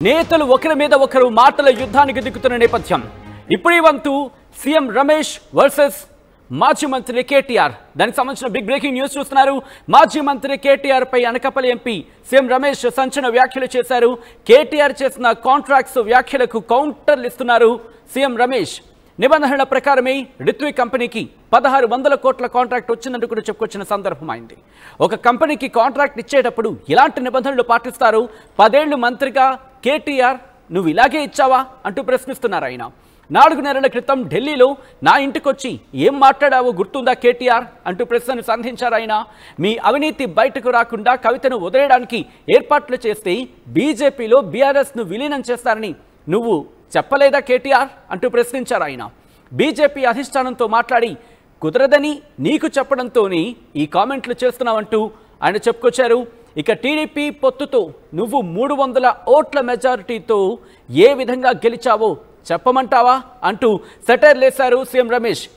నేతలు ఒకరి మీద ఒకరు మాటల యుద్ధానికి దిక్కుతున్న నేపథ్యం ఇప్పుడు వంతు సీఎం రమేష్ వర్సెస్ మాజీ మంత్రి కేటీఆర్ దానికి సంబంధించిన బిగ్ బ్రేకింగ్ న్యూస్ చూస్తున్నారు. మాజీ మంత్రి కేటీఆర్ పై అనకాపల్లి ఎంపీ సీఎం రమేష్ సంచలన వ్యాఖ్యలు చేశారు. కేటీఆర్ చేసిన కాంట్రాక్ట్స్ వ్యాఖ్యలకు కౌంటర్లు ఇస్తున్నారు సీఎం రమేష్. నిబంధనల ప్రకారమే రిత్విక్ కంపెనీకి 1600 కోట్ల కాంట్రాక్ట్ వచ్చిందంటూ కూడా చెప్పుకొచ్చిన సందర్భం అయింది. ఒక కంపెనీకి కాంట్రాక్ట్ ఇచ్చేటప్పుడు ఇలాంటి నిబంధనలు పాటిస్తారు. 10 ఏళ్లు మంత్రిగా కేటీఆర్ నువ్వు ఇలాగే ఇచ్చావా అంటూ ప్రశ్నిస్తున్నారు ఆయన. 4 నెలల క్రితం ఢిల్లీలో నా ఇంటికొచ్చి ఏం మాట్లాడావో గుర్తుందా కేటీఆర్ అంటూ ప్రశ్నను సంధించారు ఆయన. మీ అవినీతి బయటకు రాకుండా కవితను వదిలేయడానికి ఏర్పాట్లు చేస్తే బీజేపీలో బీఆర్ఎస్ను విలీనం చేస్తారని నువ్వు చెప్పలేదా కేటీఆర్ అంటూ ప్రశ్నించారు ఆయన. బీజేపీ అధిష్టానంతో మాట్లాడి కుదరదని నీకు చెప్పడంతోనే ఈ కామెంట్లు చేస్తున్నావంటూ ఆయన చెప్పుకొచ్చారు. ఇక టీడీపీ పొత్తుతో నువ్వు 300 ఓట్ల మెజారిటీతో ఏ విధంగా గెలిచావో చెప్పమంటావా అంటూ సెటైర్ లేశారు సీఎం రమేష్.